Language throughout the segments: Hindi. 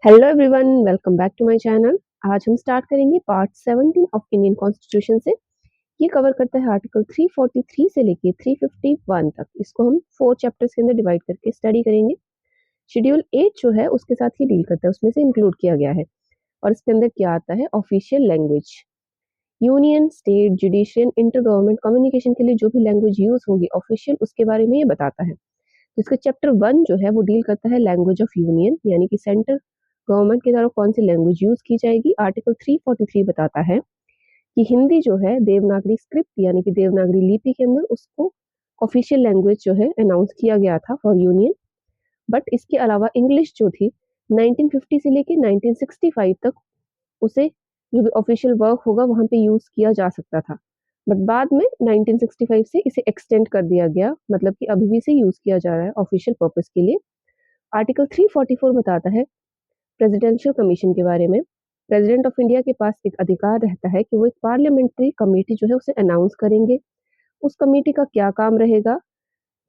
Hello everyone, welcome back to my channel. आज हम स्टार्ट करेंगे पार्ट 17 ऑफ इंडियन कॉन्स्टिट्यूशन से। ये कवर करता है आर्टिकल 343 से लेके 351 तक। इसको हम 4 चैप्टर्स के अंदर डिवाइड करके स्टडी करेंगे। शेड्यूल 8 जो है उसके साथ ही डील करता है, उसमें से इंक्लूड किया गया है। और इसके अंदर क्या आता है? Official language. Union, state, judicial, inter government communication के लिए जो भी लैंग्वेज यूज होगी ऑफिशियल, उसके बारे में ये बताता है। इसका चैप्टर 1 जो है वो डील करता है लैंग्वेज ऑफ यूनियन, यानी कि सेंटर गवर्नमेंट की तरफ कौन सी लैंग्वेज यूज की जाएगी। आर्टिकल 343 बताता है कि हिंदी जो है देवनागरी स्क्रिप्ट यानी कि देवनागरी लिपि के अंदर उसको ऑफिशियल लैंग्वेज जो है अनाउंस किया गया था फॉर यूनियन। बट इसके अलावा इंग्लिश जो थी 1950 से लेके 1965 तक उसे जो भी ऑफिशियल वर्क होगा वहां पे यूज किया जा सकता था। बट बाद में 1965 से इसे एक्सटेंड कर दिया गया, मतलब कि अभी भी इसे यूज किया जा रहा है ऑफिशियल पर्पस के लिए। आर्टिकल 344 बताता है प्रेसिडेंशियल कमीशन के बारे में। प्रेसिडेंट ऑफ इंडिया के पास एक अधिकार रहता है कि वो एक पार्लियामेंट्री कमेटी जो है उसे अनाउंस करेंगे। उस कमेटी का क्या काम रहेगा?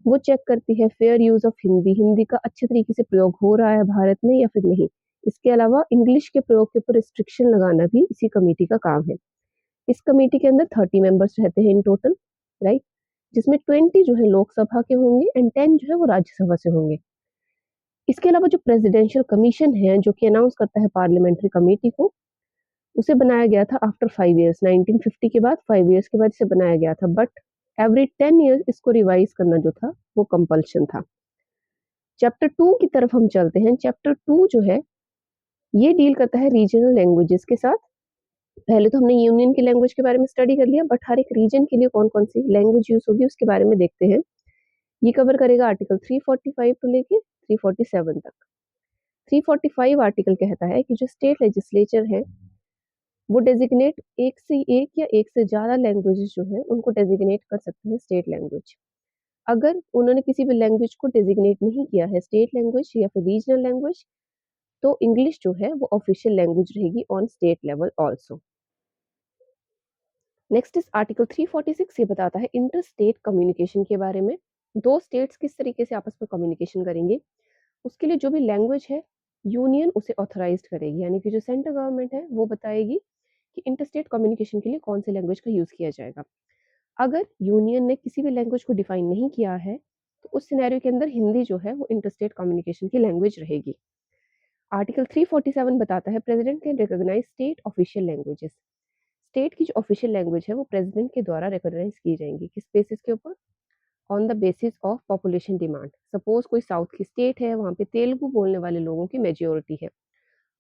वो चेक करती है fair use of Hindi, Hindi का अच्छे तरीके से प्रयोग हो रहा है भारत में या फिर नहीं। इसके अलावा इंग्लिश के प्रयोग के ऊपर रिस्ट्रिक्शन लगाना भी इसी कमेटी का काम है। इस कमेटी के अंदर 30 मेंबर्स रहते हैं इन टोटल, राइट, जिसमें 20 जो है लोकसभा के होंगे एंड 10 जो है वो राज्यसभा से होंगे। इसके अलावा जो प्रेसिडेंशियल कमीशन है जो कि अनाउंस करता है पार्लियामेंट्री कमेटी को, उसे बनाया गया था आफ्टर 5 इयर्स। 1950 के बाद 5 इयर्स के बाद इसे बनाया गया था, बट एवरी 10 इयर्स इसको रिवाइज करना जो था वो कंपल्शन था। चैप्टर 2 की तरफ हम चलते हैं। चैप्टर 2 जो है ये डील करता है रीजनल लैंग्वेजेस के साथ। पहले तो हमने यूनियन की लैंग्वेज के बारे में स्टडी कर लिया, बट हर एक रीजन के लिए कौन कौन सी लैंग्वेज यूज होगी उसके बारे में देखते हैं। ये कवर करेगा आर्टिकल 345 टू लेके 347 तक। 345 आर्टिकल कहता है कि जो स्टेट लेजिस्लेचर है वो डेजिग्नेट एक से एक या एक से ज्यादा लैंग्वेजेस जो है उनको डेजिग्नेट कर सकते हैं स्टेट लैंग्वेज। अगर उन्होंने किसी भी लैंग्वेज को डेजिग्नेट नहीं किया है स्टेट लैंग्वेज या फिर रीजनल लैंग्वेज, तो इंग्लिश जो है वो ऑफिशियल लैंग्वेज रहेगी on state level also. Next is article 346। ये बताता है इंटर स्टेट कम्युनिकेशन के बारे में। दो स्टेट्स किस तरीके से आपस में कम्युनिकेशन करेंगे, उसके लिए जो भी लैंग्वेज है यूनियन उसे ऑथराइज्ड करेगी, यानी कि जो सेंट्रल गवर्नमेंट है वो बताएगी कि इंटरस्टेट कम्युनिकेशन के लिए कौन से लैंग्वेज का यूज किया जाएगा। अगर यूनियन ने किसी भी लैंग्वेज को डिफाइन नहीं किया है तो उस सिनेरियो के अंदर हिंदी जो है वो इंटरस्टेट कम्युनिकेशन की लैंग्वेज रहेगी। आर्टिकल 347 बताता है president can recognise state official languages. State की जो ऑफिशियल लैंग्वेज है वो प्रेसिडेंट के द्वारा रिकॉग्नाइज की जाएंगी। किस बेसिस के ऊपर? On the basis of population demand. Suppose कोई साउथ की स्टेट है, वहाँ पे तेलुगु बोलने वाले लोगों की मेजोरिटी है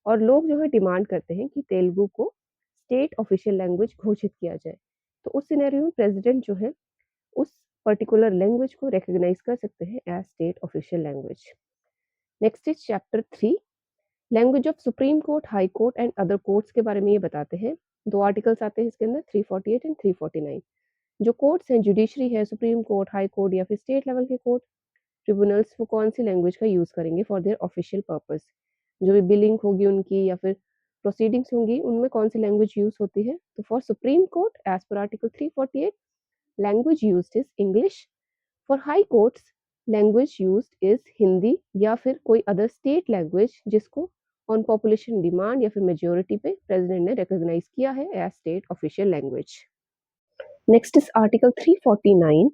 और लोग जो है डिमांड करते हैं कि तेलुगु को स्टेट ऑफिशियल लैंग्वेज घोषित किया जाए, तो उस सिनेरियो में प्रेसिडेंट जो है उस पर्टिकुलर लैंग्वेज को रिकॉग्नाइज कर सकते हैं as state official language. Next is chapter 3, language of supreme court, high court and other courts के बारे में ये बताते हैं। दो आर्टिकल्स आते हैं इसके अंदर, 348 एंड 349। जो कोर्ट्स हैं, जुडिशरी है, सुप्रीम कोर्ट, हाई कोर्ट या फिर स्टेट लेवल के कोर्ट, ट्रिब्यूनल्स, वो कौन सी लैंग्वेज का यूज करेंगे फॉर देयर ऑफिशियल पर्पस। जो भी बिलिंग होगी उनकी या फिर प्रोसीडिंग्स होंगी उनमें कौन सी लैंग्वेज यूज होती है। तो फॉर सुप्रीम कोर्ट एज पर article 348 language used is English. For high courts language used is Hindi या फिर कोई अदर स्टेट लैंग्वेज जिसको ऑन पॉपुलेशन डिमांड या फिर मेजोरिटी पे प्रेसिडेंट ने रिकॉग्नाइज किया है as state official language. Next is article 349।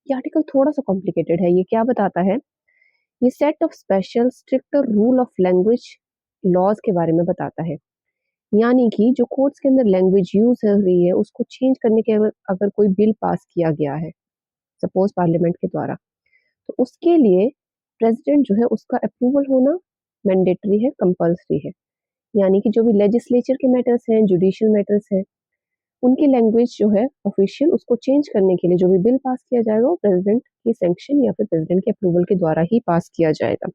ये आर्टिकल थोड़ा सा कॉम्प्लिकेटेड है। ये क्या बताता है? ये set of special stricter rule of language laws के बारे में बताता है। यानी कि जो कोर्ट्स के अंदर लैंग्वेज यूज हो रही है उसको चेंज करने के अगर कोई बिल पास किया गया है सपोज पार्लियामेंट के द्वारा, तो उसके लिए प्रेसिडेंट जो है उसका अप्रूवल होना मैंडेटरी है, कंपल्सरी है। यानी कि जो भी लेजिस्लेचर के मैटर्स हैं, जुडिशियल मैटर्स हैं, उनकी लैंग्वेज जो है ऑफिशियल उसको चेंज करने के लिए जो भी बिल पास किया जाएगा वो प्रेसिडेंट की सैंक्शन या फिर प्रेसिडेंट के अप्रूवल के द्वारा ही पास किया जाएगा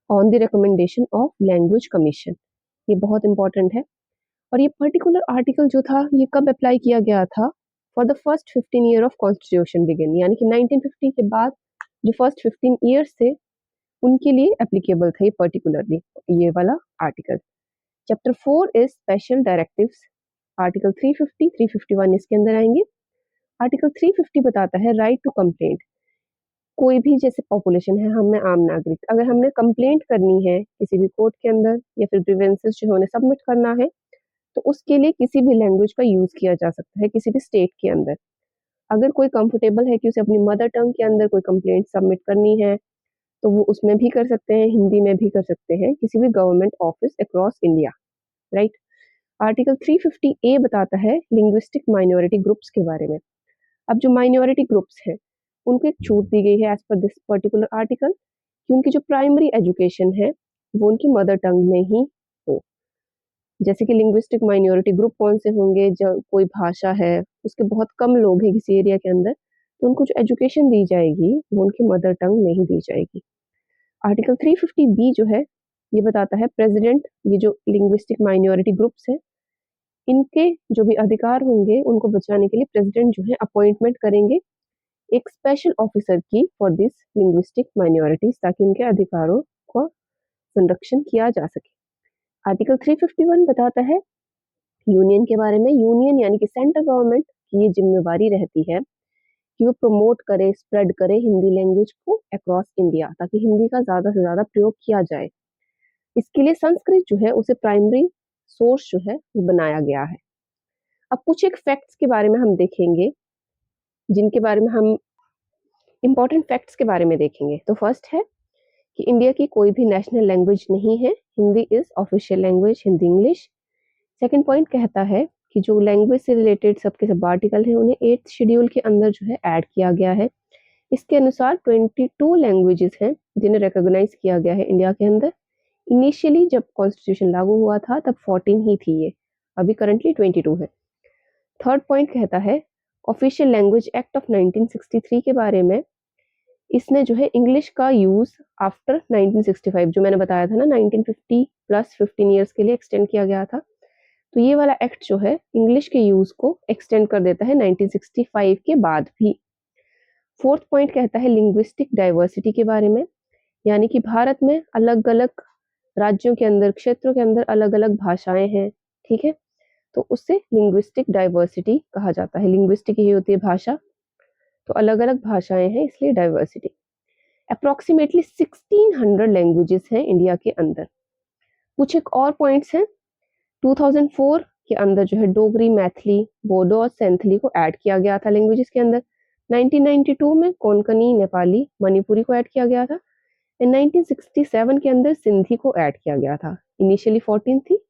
on the recommendation of language commission. ये बहुत इंपॉर्टेंट है। और ये पर्टिकुलर आर्टिकल जो था ये कब अप्लाई किया गया था? For the first 15 year of constitution begin, यानी कि 1950 के बाद जो फर्स्ट 15 ईयर्स थे उनके लिए एप्लीकेबल था ये पर्टिकुलरली ये वाला article. Chapter 4 is special directives. Article 350 351 इसके अंदर आएंगे। आर्टिकल 350 बताता है राइट टू कंप्लेंट। कोई भी जैसे पॉपुलेशन है, हम में आम नागरिक, अगर हमने कंप्लेंट करनी है किसी भी कोर्ट के अंदर या फिर ग्रीवेंसेस जो है उन्हें सबमिट करना है, तो उसके लिए किसी भी लैंग्वेज का यूज़ किया जा सकता है किसी भी स्टेट के अंदर। अगर कोई कंफर्टेबल है कि उसे अपनी मदर टंग के अंदर कोई कंप्लेंट सबमिट करनी है, तो वो उसमें भी कर सकते हैं, हिंदी में भी कर सकते हैं, किसी भी government office across India, right? Article 350 ए बताता है लिंग्विस्टिक माइनॉरिटी ग्रुप्स के बारे में। अब जो माइनॉरिटी ग्रुप्स हैं, उनको एक छूट दी गई है as per this particular article कि उनकी जो प्राइमरी एजुकेशन है, वो उनकी मदर टंग में ही हो। जैसे कि लिंग्विस्टिक माइनॉरिटी ग्रुप कौन से होंगे, जब कोई भाषा है, उसके बहुत कम लोग हैं किसी एरिया के अंदर, तो उनको जो एजुकेशन दी जाएगी, वो उनकी मदर टंग में ही दी जाएगी। आर्टिकल 350 बी जो है, ये बताता है प्रेसिडेंट, ये जो लिंग्विस्टिक माइनॉरिटी ग्रुप्स हैं, इनके जो भी अधिकार होंगे, उनको बचाने के लिए प्रेसिडेंट जो है अपॉइंटमेंट करेंगे एक स्पेशल ऑफिसर की फॉर दिस लिंग्विस्टिक माइनॉरिटीज, ताकि उनके अधिकारों का संरक्षण किया जा सके। आर्टिकल 351 बताता है यूनियन के बारे में। यूनियन यानी कि सेंट्रल गवर्नमेंट की ये जिम्मेवारी रहती है कि वो प्रमोट करे, स्प्रेड करे हिंदी लैंग्वेज को अक्रॉस इंडिया, ताकि हिंदी का ज़्यादा से ज़्यादा प्रयोग किया जाए। इसके लिए संस्कृत जो है उसे प्राइमरी सोर्स जो है वो बनाया गया है। अब कुछ एक फैक्ट्स के बारे में हम देखेंगे, जिनके बारे में हम इम्पोर्टेंट फैक्ट्स के बारे में देखेंगे। तो फर्स्ट है कि इंडिया की कोई भी नेशनल लैंग्वेज नहीं है, Hindi is official language, Hindi English. Second point कहता है कि जो लैंग्वेज से रिलेटेड सबके सब आर्टिकल हैं, उन्हें 8th शेड्यूल के अंदर जो है ऐड किया गया है। इसके अनुसार 22 लैंग्वेजेस हैं जिन्हें रिकॉग्नाइज किया गया है इंडिया के अंदर। इनिशियली जब कॉन्स्टिट्यूशन लागू हुआ था तब 14 ही थी ये, अभी करंटली 22 है। थर्ड पॉइंट कहता है ऑफिशियल लैंग्वेज एक्ट ऑफ 1963 के बारे में। इसने जो है इंग्लिश का यूज आफ्टर 1965, जो मैंने बताया था ना 1950 प्लस 15 ईयर्स के लिए एक्सटेंड किया गया था, तो ये वाला एक्ट जो है इंग्लिश के यूज को एक्सटेंड कर देता है 1965 के बाद भी। फोर्थ पॉइंट कहता है लिंग्विस्टिक डाइवर्सिटी के बारे में, यानी कि भारत में अलग अलग राज्यों के अंदर, क्षेत्रों के अंदर अलग अलग भाषाएं हैं, ठीक है, तो उससे लिंग्विस्टिक डाइवर्सिटी कहा जाता है। लिंग्विस्टिक ये होती है भाषा, तो अलग अलग भाषाएं हैं इसलिए डाइवर्सिटी। अप्रोक्सीमेटली 1600 लैंग्वेजेस हैं इंडिया के अंदर। कुछ एक और पॉइंट्स हैं। 2004 के अंदर जो है डोगरी, मैथिली, बोडो और सेंथली को ऐड किया गया था लैंग्वेजेस के अंदर। 1992 में कोंकणी, नेपाली, मणिपुरी को ऐड किया गया था। एंड 1967 के अंदर सिंधी को ऐड किया गया था। इनिशियली 14 थी,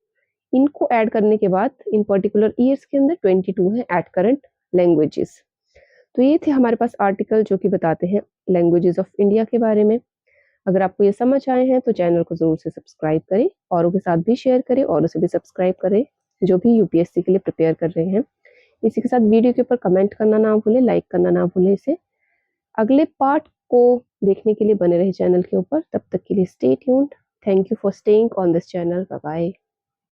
इनको ऐड करने के बाद इन पर्टिकुलर ईयर्स के अंदर 22 है एट करंट लैंग्वेजेस। तो ये थे हमारे पास आर्टिकल जो कि बताते हैं लैंग्वेजेस ऑफ इंडिया के बारे में। अगर आपको ये समझ आए हैं तो चैनल को ज़रूर से सब्सक्राइब करें, औरों के साथ भी शेयर करें, औरों से भी सब्सक्राइब करें जो भी यूपीएससी के लिए प्रिपेयर कर रहे हैं। इसी के साथ वीडियो के ऊपर कमेंट करना ना भूलें, लाइक करना ना भूलें इसे। अगले पार्ट को देखने के लिए बने रहे चैनल के ऊपर। तब तक के लिए stay tuned. Thank you for staying on this channel. Bye bye.